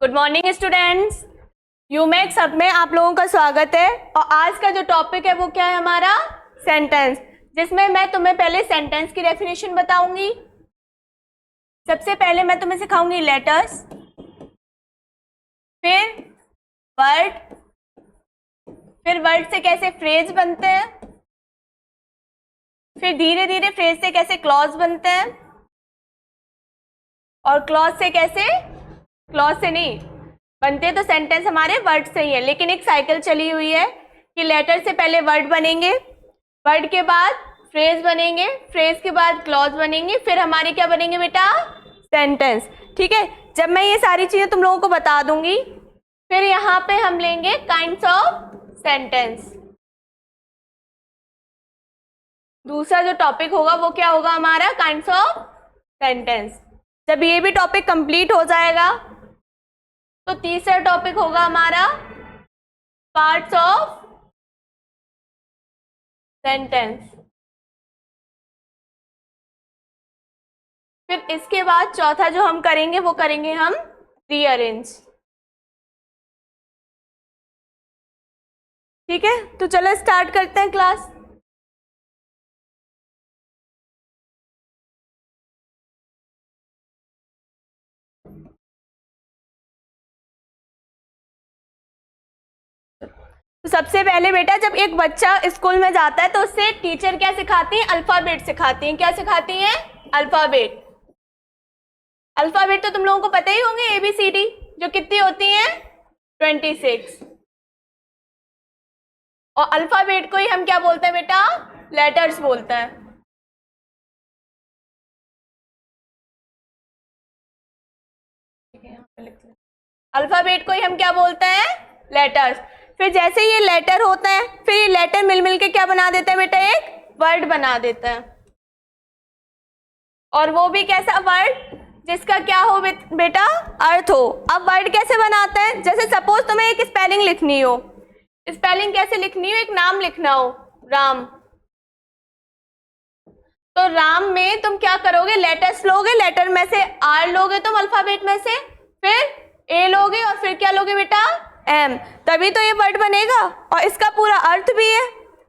Good morning students. यूमैक्स सब में आप लोगों का स्वागत है। और आज का जो टॉपिक है वो क्या है हमारा सेंटेंस, जिसमें मैं तुम्हें पहले सेंटेंस की डेफिनेशन बताऊंगी। सबसे पहले मैं तुम्हें सिखाऊंगी लेटर्स, फिर वर्ड, फिर वर्ड से कैसे फ्रेज बनते हैं, फिर धीरे धीरे फ्रेज से कैसे क्लॉज बनते हैं, और क्लॉज से कैसे, क्लॉज से नहीं बनते तो सेंटेंस हमारे वर्ड से ही है, लेकिन एक साइकिल चली हुई है कि लेटर से पहले वर्ड बनेंगे, वर्ड के बाद फ्रेज बनेंगे, फ्रेज के बाद क्लॉज बनेंगे, फिर हमारे क्या बनेंगे बेटा, सेंटेंस। ठीक है, जब मैं ये सारी चीजें तुम लोगों को बता दूंगी, फिर यहाँ पे हम लेंगे काइंड्स ऑफ सेंटेंस। दूसरा जो टॉपिक होगा वो क्या होगा हमारा काइंड्स ऑफ सेंटेंस। जब ये भी टॉपिक कंप्लीट हो जाएगा तो तीसरा टॉपिक होगा हमारा पार्ट्स ऑफ सेंटेंस। फिर इसके बाद चौथा जो हम करेंगे वो करेंगे हम रीअरेंज। ठीक है, तो चलो स्टार्ट करते हैं क्लास। तो सबसे पहले बेटा जब एक बच्चा स्कूल में जाता है तो उससे टीचर क्या सिखाती है, अल्फाबेट सिखाती हैं। क्या सिखाती हैं, अल्फाबेट। अल्फाबेट तो तुम लोगों को पता ही होंगे, ABCD जो कितनी होती हैं 26। और अल्फाबेट को ही हम क्या बोलते हैं बेटा, लेटर्स बोलते हैं। अल्फाबेट को ही हम क्या बोलते हैं, लेटर्स। फिर जैसे ये लेटर होता है, फिर ये लेटर मिल मिल के क्या बना देता है बेटा, एक वर्ड बना देता है। और वो भी कैसा वर्ड, जिसका क्या हो बेटा, अर्थ हो। अब वर्ड कैसे बनाते हैं, जैसे सपोज तुम्हें एक स्पेलिंग लिखनी हो, स्पेलिंग कैसे लिखनी हो, एक नाम लिखना हो राम, तो राम में तुम क्या करोगे, लेटर्स लोगे, लेटर में से आर लोगे तुम अल्फाबेट में से, फिर ए लोगे और फिर क्या लोगे बेटा, एम, तभी तो ये वर्ड बनेगा। और इसका पूरा अर्थ भी है,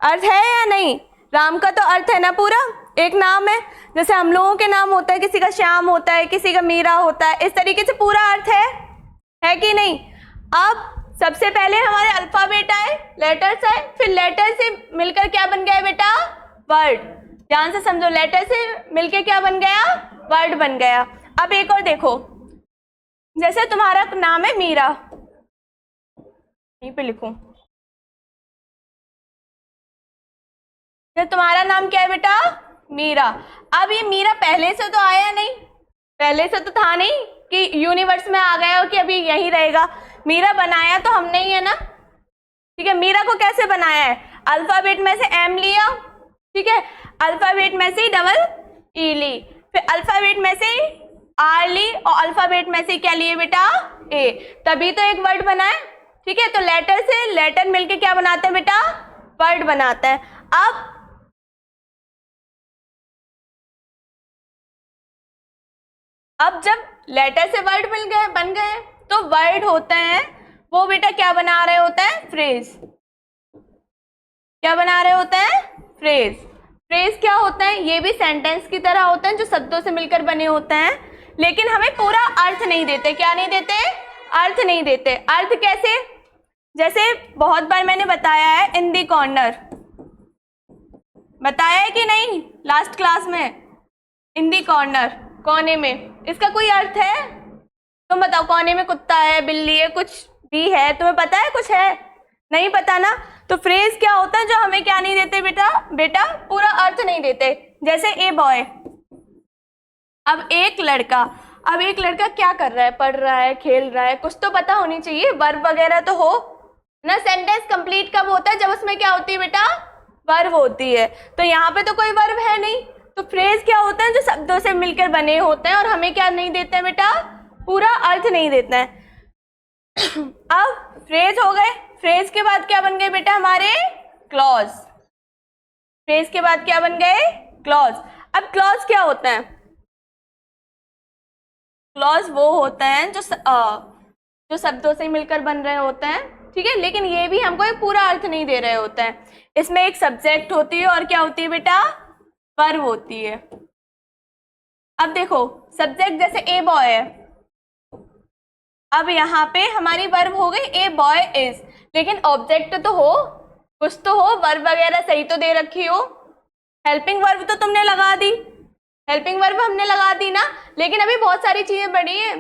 अर्थ है या नहीं, राम का तो अर्थ है ना पूरा, एक नाम है। जैसे हम लोगों के नाम होता है, किसी का श्याम होता है, किसी का मीरा होता है, इस तरीके से पूरा अर्थ है कि नहीं। अब सबसे पहले हमारे अल्फाबेट आए, लेटर्स आए, फिर लेटर से मिलकर क्या बन गया बेटा, वर्ड। ध्यान से समझो, लेटर से मिलके क्या बन गया, वर्ड बन गया। अब एक और देखो, जैसे तुम्हारा नाम है मीरा, यहीं पे लिखूं, तुम्हारा नाम क्या है बेटा, मीरा। अब ये मीरा पहले से तो आया नहीं, पहले से तो था नहीं कि यूनिवर्स में आ गया हो कि अभी यहीं रहेगा। मीरा बनाया तो हमने ही है ना। ठीक है, मीरा को कैसे बनाया है, अल्फाबेट में से एम लिया, ठीक है, अल्फाबेट में से डबल ई ली, फिर अल्फाबेट में से आर ली, और अल्फाबेट में से क्या लिए बेटा, ए, तभी तो एक वर्ड बना है। ठीक है, तो लेटर से लेटर मिलके क्या बनाते हैं बेटा, वर्ड बनाता है। अब जब लेटर से वर्ड मिल गए, बन गए, तो वर्ड होते हैं वो बेटा क्या बना रहे होते हैं, फ्रेज। क्या बना रहे होते हैं, फ्रेज। फ्रेज क्या होता है, ये भी सेंटेंस की तरह होते हैं जो शब्दों से मिलकर बने होते हैं, लेकिन हमें पूरा अर्थ नहीं देते। क्या नहीं देते, अर्थ नहीं देते। अर्थ कैसे, जैसे बहुत बार मैंने बताया है, इन दी कॉर्नर, बताया है कि नहीं लास्ट क्लास में, इन दी कॉर्नर, कोने में, इसका कोई अर्थ है, तुम बताओ। कोने में कुत्ता है, बिल्ली है, कुछ भी है, तुम्हें पता है, कुछ है, नहीं पता ना। तो फ्रेज क्या होता है जो हमें क्या नहीं देते बेटा पूरा अर्थ नहीं देते। जैसे ए बॉय, अब एक लड़का, अब एक लड़का क्या कर रहा है, पढ़ रहा है, खेल रहा है, कुछ तो पता होनी चाहिए, वर्ब वगैरह तो हो ना। सेंटेंस कंप्लीट कब होता है, जब उसमें क्या होती है बेटा, वर्ब होती है। तो यहाँ पे तो कोई वर्ब है नहीं, तो फ्रेज क्या होता है जो शब्दों से मिलकर बने होते हैं और हमें क्या नहीं देते हैं बेटा, पूरा अर्थ नहीं देते हैं। अब फ्रेज हो गए, फ्रेज के बाद क्या बन गए बेटा हमारे, क्लॉज। फ्रेज के बाद क्या बन गए, क्लॉज। अब क्लॉज क्या होता है, क्लॉज वो होता है जो जो शब्दों से मिलकर बन रहे होते हैं, ठीक है, लेकिन ये भी हमको एक पूरा अर्थ नहीं दे रहे होते हैं। इसमें एक सब्जेक्ट होती है और क्या होती है बेटा, वर्ब होती है। अब देखो सब्जेक्ट जैसे ए बॉय है, अब यहाँ पे हमारी वर्ब हो गई ए बॉय इज, लेकिन ऑब्जेक्ट तो हो, कुछ तो हो, वर्ब वगैरह सही तो दे रखी हो। हेल्पिंग वर्ब तो तुमने लगा दी, हेल्पिंग वर्ब हमने लगा दी ना, लेकिन अभी बहुत सारी चीजें बढ़ी है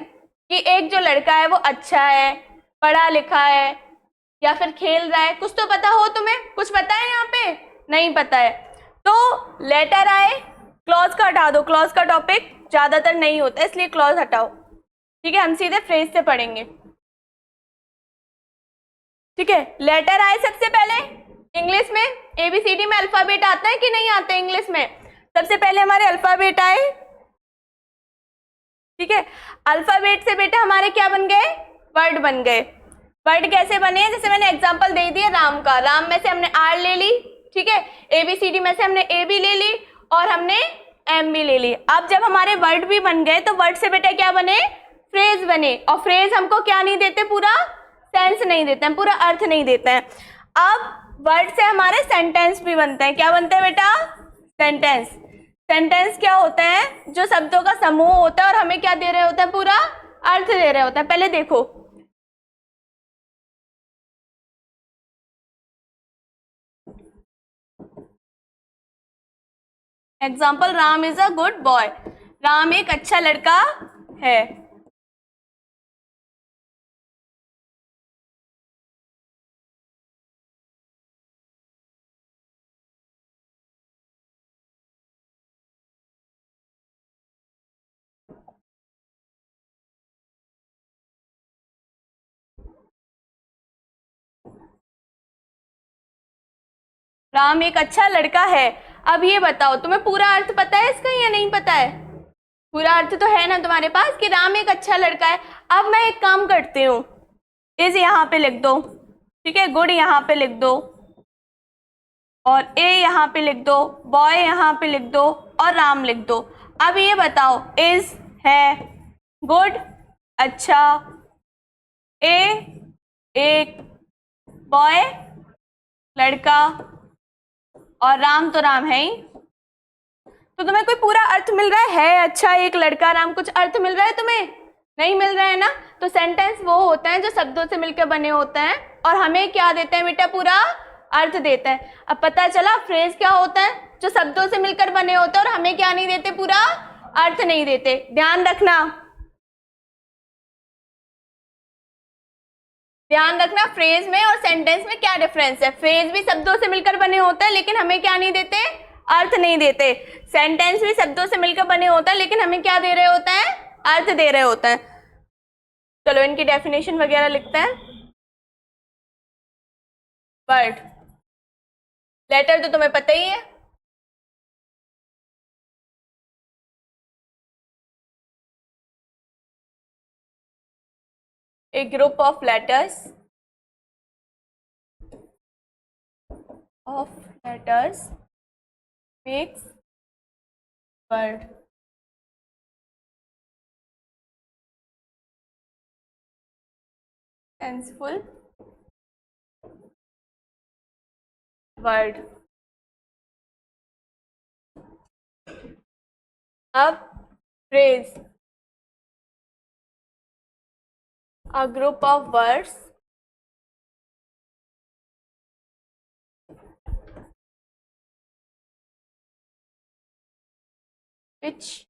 कि एक जो लड़का है वो अच्छा है, पढ़ा लिखा है, या फिर खेल रहा है, कुछ तो पता हो तुम्हें, कुछ पता है यहाँ पे, नहीं पता है। तो लेटर आए, क्लॉज का हटा दो, क्लॉज का टॉपिक ज्यादातर नहीं होता इसलिए क्लॉज हटाओ, ठीक है, हम सीधे फ्रेज से पढ़ेंगे। ठीक है, लेटर आए सबसे पहले, इंग्लिश में एबीसीडी में अल्फाबेट आता है कि नहीं आता है इंग्लिश में, सबसे पहले हमारे अल्फाबेट आए, ठीक है, अल्फाबेट से बेटा हमारे क्या बन गए, वर्ड बन गए। वर्ड कैसे बने, जैसे मैंने एग्जांपल दे दिया राम का, राम में से हमने आर ले ली, ठीक है, एबीसीडी में से हमने ए भी ले ली और हमने एम भी ले ली। अब जब हमारे वर्ड भी बन गए तो वर्ड से बेटा क्या बने, फ्रेज बने, और फ्रेज हमको क्या नहीं देते, पूरा सेंस नहीं देते हैं, पूरा अर्थ नहीं देते हैं। अब वर्ड से हमारे सेंटेंस भी बनते हैं, क्या बनते हैं बेटा, सेंटेंस। सेंटेंस क्या होता है, जो शब्दों का समूह होता है और हमें क्या दे रहे होते हैं, पूरा अर्थ दे रहे होते हैं। पहले देखो example, Ram is a good boy, Ram एक अच्छा लड़का है। राम एक अच्छा लड़का है। अब ये बताओ तुम्हें पूरा अर्थ पता है इसका या नहीं पता है, पूरा अर्थ तो है ना तुम्हारे पास कि राम एक अच्छा लड़का है। अब मैं एक काम करती हूँ, इज यहाँ पे लिख दो, ठीक है, गुड यहाँ पे लिख दो, और ए यहाँ पे लिख दो, बॉय यहाँ पे लिख दो, और राम लिख दो। अब ये बताओ, इज है, गुड अच्छा, ए एक बॉय लड़का, और राम तो राम है ही। तो तुम्हें कोई पूरा अर्थ मिल रहा है अच्छा एक लड़का राम, कुछ अर्थ मिल रहा है तुम्हें, नहीं मिल रहा है ना। तो सेंटेंस वो होते हैं जो शब्दों से मिलकर बने होते हैं और हमें क्या देते हैं बेटा, पूरा अर्थ देते हैं। अब पता चला फ्रेज क्या होता है, जो शब्दों से मिलकर बने होते हैं और हमें क्या नहीं देते, पूरा अर्थ नहीं देते। ध्यान रखना, ध्यान रखना, फ्रेज में और सेंटेंस में क्या डिफरेंस है। फ्रेज भी शब्दों से मिलकर बने होते हैं लेकिन हमें क्या नहीं देते, अर्थ नहीं देते। सेंटेंस भी शब्दों से मिलकर बने होता है लेकिन हमें क्या दे रहे होते हैं, अर्थ दे रहे होते हैं। चलो इनकी डेफिनेशन वगैरह लिखते हैं। वर्ड, लेटर तो तुम्हें पता ही है, a group of letters makes word. Senseful word. अब phrase, a group of words which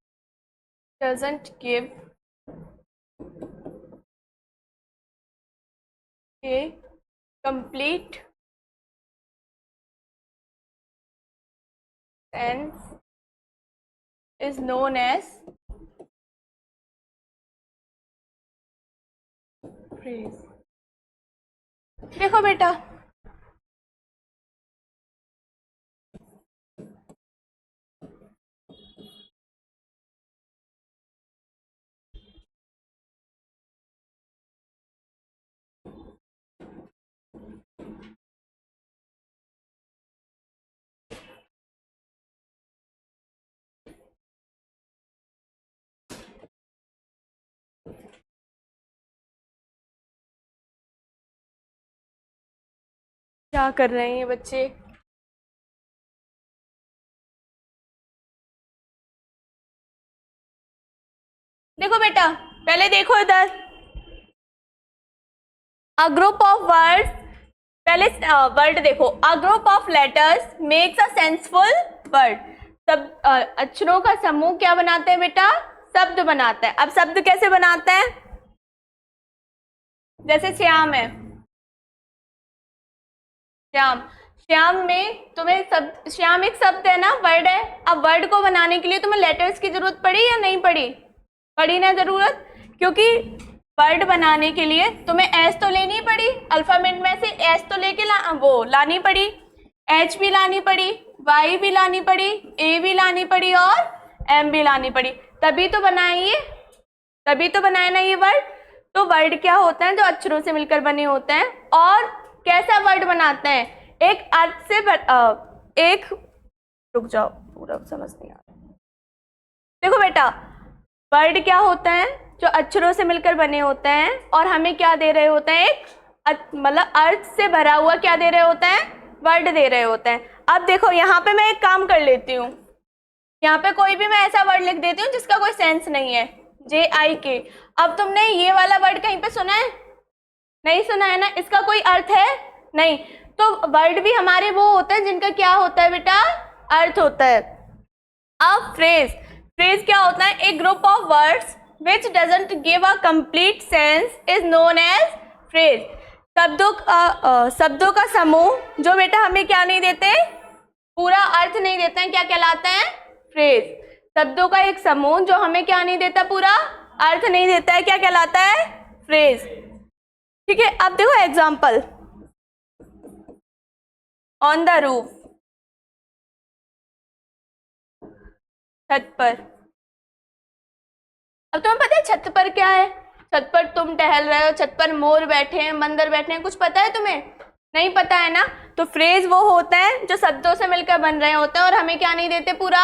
doesn't give a complete sense is known as phrase. देखो बेटा, क्या कर रहे हैं ये बच्चे? देखो बेटा, पहले देखो इधर, अ ग्रुप ऑफ वर्ड्स, पहले वर्ड देखो, अ group of letters makes a senseful word. सब अक्षरों का समूह क्या बनाते हैं बेटा? शब्द बनाता है। अब शब्द कैसे बनाते हैं? जैसे श्याम है, श्याम, श्याम में तुम्हें सब, श्याम एक शब्द है ना, वर्ड है। अब वर्ड को बनाने के लिए तुम्हें लेटर्स की जरूरत पड़ी या नहीं पड़ी? पड़ी ना जरूरत, क्योंकि वर्ड बनाने के लिए तुम्हें एस तो लेनी पड़ी, अल्फाबेट में से एस तो लेके वो लानी पड़ी, एच भी लानी पड़ी, वाई भी लानी पड़ी, ए भी लानी पड़ी और एम भी लानी पड़ी, तभी तो बनाए ये, तभी तो बनाए ना ये वर्ड। तो वर्ड क्या होता है? जो अक्षरों से मिलकर बने होते हैं। और कैसा वर्ड बनाते हैं? एक अर्थ से एक, रुक जाओ, पूरा समझ नहीं आ रहा। देखो बेटा, वर्ड क्या होता है? जो अक्षरों से मिलकर बने होते हैं और हमें क्या दे रहे होते हैं? एक मतलब अर्थ से भरा हुआ क्या दे रहे होते हैं? वर्ड दे रहे होते हैं। अब देखो यहाँ पे मैं एक काम कर लेती हूँ, यहाँ पे कोई भी मैं ऐसा वर्ड लिख देती हूँ जिसका कोई सेंस नहीं है, JIK। अब तुमने ये वाला वर्ड कहीं पे सुना है? नहीं सुना है ना, इसका कोई अर्थ है? नहीं। तो वर्ड भी हमारे वो होते हैं जिनका क्या होता है बेटा? अर्थ होता है। अब फ्रेज, फ्रेज क्या होता है? A group of words which doesn't give a complete sense is known as phrase. शब्दों का समूह जो बेटा हमें क्या नहीं देते? पूरा अर्थ नहीं देते हैं, क्या कहलाते हैं? फ्रेज। शब्दों का एक समूह जो हमें क्या नहीं देता? पूरा अर्थ नहीं देता है, क्या कहलाता है? फ्रेज। ठीक है, अब देखो एग्जाम्पल, ऑन द रूफ, छत पर। अब तुम्हें पता है छत पर क्या है? छत पर तुम टहल रहे हो, छत पर मोर बैठे हैं, बंदर बैठे हैं, कुछ पता है तुम्हें? नहीं पता है ना। तो फ्रेज वो होता है जो शब्दों से मिलकर बन रहे होते हैं और हमें क्या नहीं देते? पूरा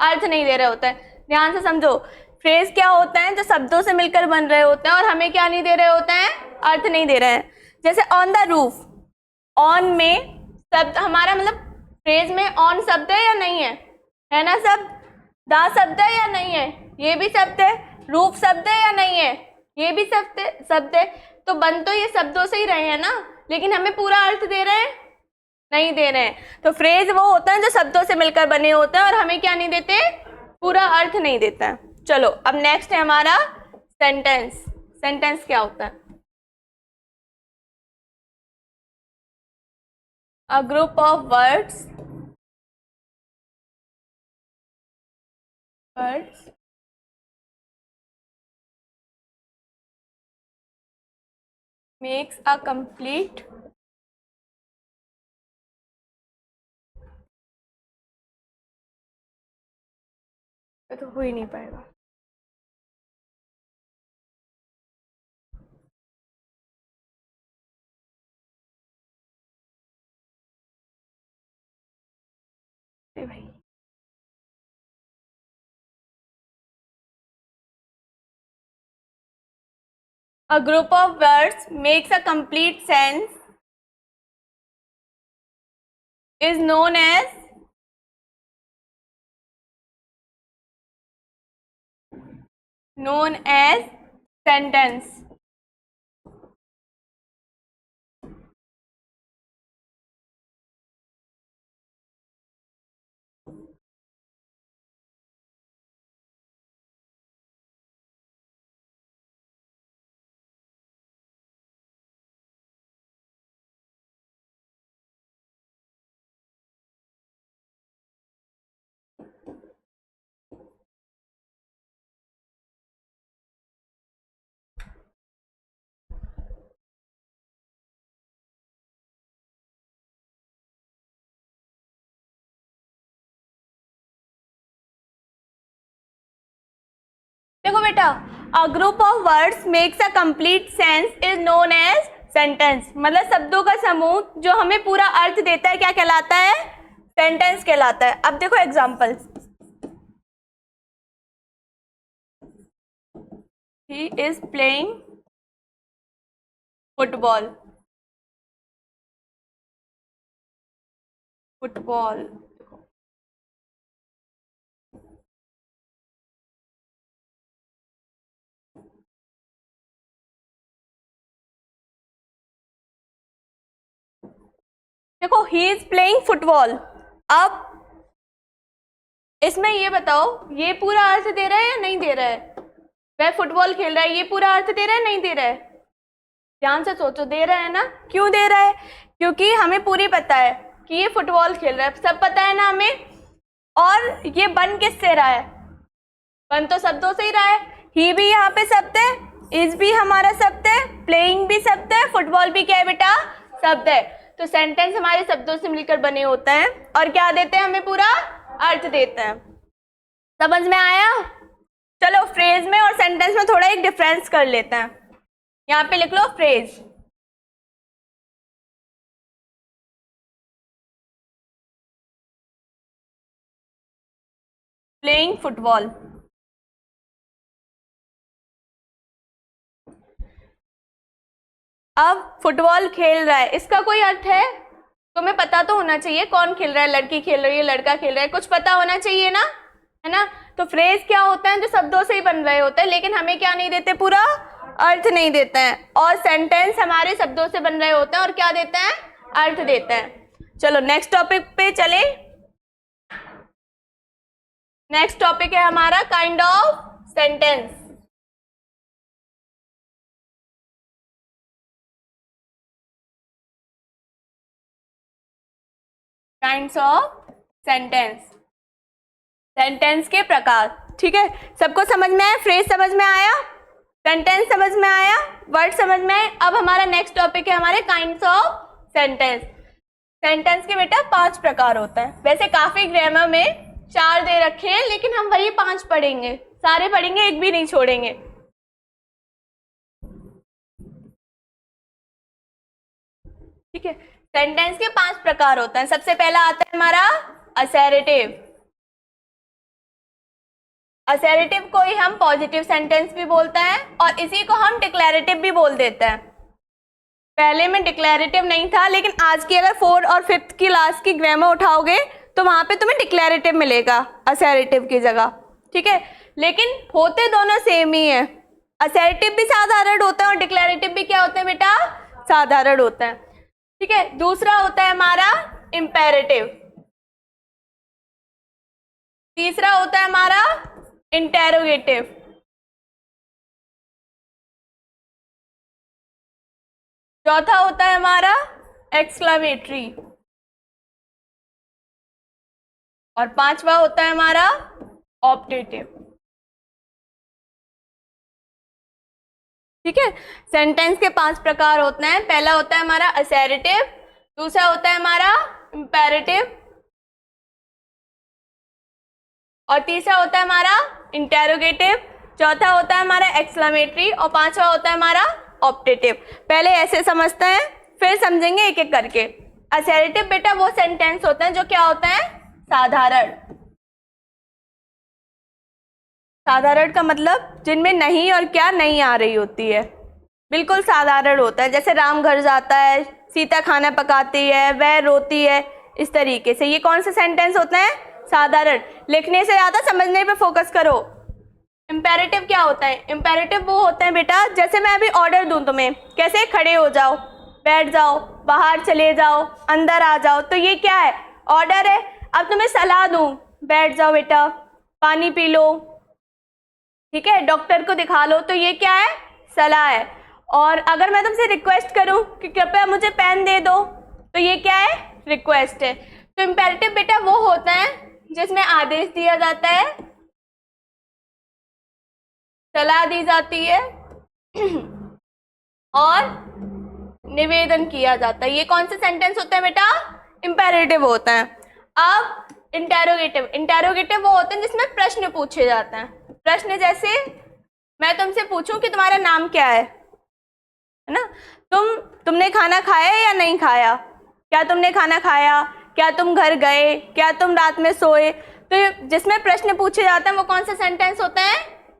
अर्थ नहीं दे रहे होते हैं। ध्यान से समझो, फ्रेज क्या होता है? जो शब्दों से मिलकर बन रहे होते हैं और हमें क्या नहीं दे रहे होते हैं? अर्थ नहीं दे रहे हैं। जैसे ऑन द रूफ, ऑन में शब्द हमारा, मतलब फ्रेज में ऑन शब्द है या नहीं है? है ना शब्द। दा शब्द है या नहीं है? ये भी शब्द है। रूप शब्द है या नहीं है? ये भी शब्द है। तो बन तो ये शब्दों से ही रहे हैं ना, लेकिन हमें पूरा अर्थ दे रहे हैं? नहीं दे रहे हैं। तो फ्रेज वो होता है जो शब्दों से मिलकर बने होते हैं और हमें क्या नहीं देते? पूरा अर्थ नहीं देता है। चलो अब नेक्स्ट है हमारा सेंटेंस। सेंटेंस क्या होता है? अ group of words makes a complete तो हो ही नहीं पाएगा। भाई a group of words makes a complete sense is known as sentence। देखो बेटा, a group of words makes a complete sense is known as sentence. मतलब शब्दों का समूह जो हमें पूरा अर्थ देता है क्या कहलाता है? सेंटेंस कहलाता है। अब देखो example, he is playing football. Football. देखो ही इज प्लेइंग फुटबॉल। अब इसमें ये बताओ, ये पूरा अर्थ दे रहा है या नहीं दे रहा है? वह फुटबॉल खेल रहा है, ये पूरा अर्थ दे रहा है नहीं दे रहा है? ध्यान से सोचो, दे रहा है ना। क्यों दे रहा है? क्योंकि हमें पूरी पता है कि ये फुटबॉल खेल रहा है, सब पता है ना हमें। और ये बन किससे रहा है? बन तो शब्दों से ही रहा है। ही भी यहाँ पे शब्द है, इज भी हमारा शब्द है, प्लेइंग भी शब्द है, फुटबॉल भी क्या है बेटा? शब्द है। तो सेंटेंस हमारे शब्दों से मिलकर बने होते हैं और क्या देते हैं हमें? पूरा अर्थ देते हैं। समझ में आया? चलो फ्रेज में और सेंटेंस में थोड़ा एक डिफरेंस कर लेते हैं। यहाँ पे लिख लो फ्रेज। Playing football. अब फुटबॉल खेल रहा है, इसका कोई अर्थ है? तुम्हें पता तो होना चाहिए कौन खेल रहा है, लड़की खेल रही है, लड़का खेल रहा है, कुछ पता होना चाहिए ना, है ना। तो फ्रेज क्या होता है? जो शब्दों से ही बन रहे होते हैं, लेकिन हमें क्या नहीं देते? पूरा अर्थ नहीं देते हैं। और सेंटेंस हमारे शब्दों से बन रहे होते हैं और क्या देते हैं? अर्थ देते हैं। चलो नेक्स्ट टॉपिक पे चले। नेक्स्ट टॉपिक है हमारा kind of sentence. Kinds of sentence, sentence के प्रकार। ठीक है, सबको समझ में आया? फ्रेज समझ में आया? सेंटेंस समझ में आया? वर्ड समझ में आए? अब हमारा नेक्स्ट टॉपिक है हमारे काइंड्स ऑफ सेंटेंस। सेंटेंस के बेटा 5 प्रकार होते हैं। वैसे काफी ग्रामर में 4 दे रखे हैं, लेकिन हम वही 5 पढ़ेंगे, सारे पढ़ेंगे, एक भी नहीं छोड़ेंगे। ठीक है, सेंटेंस के 5 प्रकार होते हैं। सबसे पहला आता है हमारा असर्टिव। असर्टिव को ही हम पॉजिटिव सेंटेंस भी बोलते हैं और इसी को हम डिक्लेरेटिव भी बोल देते हैं। पहले में डिक्लेरेटिव नहीं था, लेकिन आज की अगर 4 और 5th क्लास की ग्रामर उठाओगे तो वहां पे तुम्हें डिक्लेरेटिव मिलेगा असर्टिव की जगह। ठीक है, लेकिन होते दोनों सेम ही है। असर्टिव भी साधारण होता है और डिक्लेरेटिव भी क्या होते हैं बेटा? साधारण होता है। ठीक है, दूसरा होता है हमारा इंपेरेटिव। तीसरा होता है हमारा इंटेरोगेटिव। चौथा होता है हमारा एक्सक्लेमेटरी और 5वां होता है हमारा ऑप्टेटिव। ठीक है, सेंटेंस के 5 प्रकार होते हैं। पहला होता है हमारा असर्टिव, दूसरा होता है हमारा इंपेरेटिव और तीसरा होता है हमारा इंटेरोगेटिव, चौथा होता है हमारा एक्सक्लेमेटरी और 5वां होता है हमारा ऑप्टेटिव। पहले ऐसे समझते हैं, फिर समझेंगे एक एक करके। असर्टिव बेटा वो सेंटेंस होते हैं जो क्या होते हैं? साधारण। साधारण का मतलब जिनमें नहीं और क्या नहीं आ रही होती है, बिल्कुल साधारण होता है। जैसे राम घर जाता है, सीता खाना पकाती है, वह रोती है, इस तरीके से। ये कौन से सेंटेंस होते हैं? साधारण। लिखने से ज्यादा समझने पे फोकस करो। इंपेरेटिव क्या होता है? इंपेरेटिव वो होते हैं बेटा, जैसे मैं अभी ऑर्डर दूं तुम्हें, कैसे? खड़े हो जाओ, बैठ जाओ, बाहर चले जाओ, अंदर आ जाओ, तो ये क्या है? ऑर्डर है। अब तुम्हें सलाह दूं, बैठ जाओ बेटा, पानी पी लो, ठीक है, डॉक्टर को दिखा लो, तो ये क्या है? सलाह है। और अगर मैं तुमसे रिक्वेस्ट करूं कि कृपया मुझे पेन दे दो, तो ये क्या है? रिक्वेस्ट है। तो इंपेरेटिव बेटा वो होता है जिसमें आदेश दिया जाता है, सलाह दी जाती है और निवेदन किया जाता है। ये कौन से सेंटेंस होते हैं बेटा? इंपेरेटिव होता है। अब इंटेरोगेटिव, इंटेरोगेटिव वो होते हैं जिसमें प्रश्न पूछे जाते हैं। प्रश्न जैसे मैं तुमसे पूछूं कि तुम्हारा नाम क्या है ना, तुमने खाना खाया या नहीं खाया, क्या तुमने खाना खाया, क्या तुम घर गए, क्या तुम रात में सोए, तो जिसमें प्रश्न पूछे जाते हैं वो कौन सा सेंटेंस होता है?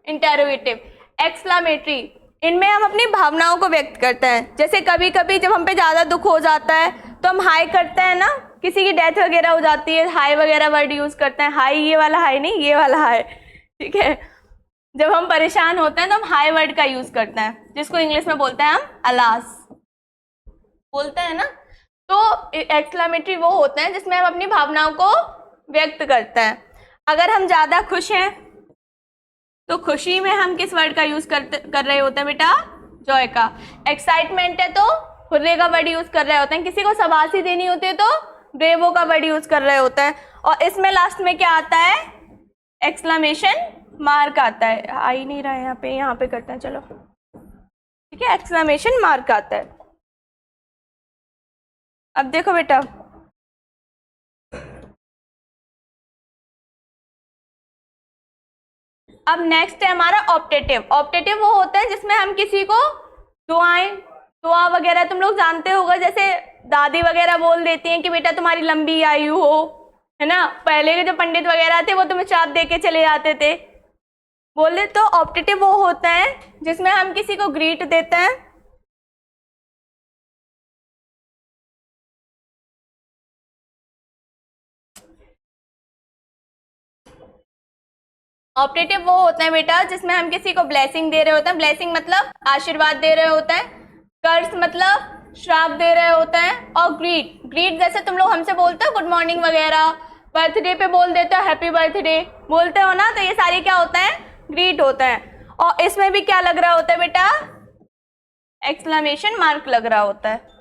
इंटेरोगेटिव। एक्सक्लेमेटरी, इनमें हम अपनी भावनाओं को व्यक्त करते हैं। जैसे कभी कभी जब हम पे ज्यादा दुख हो जाता है तो हम हाय करते हैं ना, किसी की डेथ वगैरह हो जाती है, हाय वगैरह वर्ड यूज करते हैं। हाय ये वाला हाय नहीं, ये वाला हाय, ठीक है। जब हम परेशान होते हैं तो हम हाय वर्ड का यूज करते हैं, जिसको इंग्लिश में बोलते हैं हम अलास बोलते हैं ना। तो एक्सक्लेमेटरी वो होते हैं जिसमें हम अपनी भावनाओं को व्यक्त करते हैं। अगर हम ज्यादा खुश हैं तो खुशी में हम किस वर्ड का यूज कर रहे होते हैं बेटा? जॉय का। एक्साइटमेंट है तो हुर्रे का वर्ड यूज कर रहे होते हैं। किसी को शाबाशी देनी होती है तो ब्रेवो का वर्ड यूज कर रहे होते हैं। और इसमें लास्ट में क्या आता है? एक्सक्लेमेशन मार्क आता है। आ ही नहीं रहा है यहाँ पे करते हैं, चलो ठीक है। एक्सक्लेमेशन मार्क आता है। अब देखो बेटा, अब नेक्स्ट है हमारा ऑप्टेटिव। ऑप्टेटिव वो होता है जिसमें हम किसी को दुआ वगैरह, तुम लोग जानते होगा, जैसे दादी वगैरह बोल देती हैं कि बेटा तुम्हारी लंबी आयु हो, है ना। पहले के जो पंडित वगैरह थे वो तुम्हें श्राप दे के चले जाते थे, बोले। तो ऑप्टेटिव वो होता है जिसमें हम किसी को ग्रीट देते हैं, ऑप्टेटिव वो होते हैं बेटा जिसमें हम किसी को ब्लेसिंग दे रहे होते हैं। ब्लेसिंग मतलब आशीर्वाद दे रहे होते हैं। कर्स मतलब श्राप दे रहे होते हैं। और ग्रीट जैसे तुम लोग हमसे बोलते हो गुड मॉर्निंग वगैरह, बर्थडे पे बोल देते हो हैप्पी बर्थडे बोलते हो ना, तो ये सारे क्या होता है? ग्रीट होता है। और इसमें भी क्या लग रहा होता है बेटा? एक्सक्लेमेशन मार्क लग रहा होता है।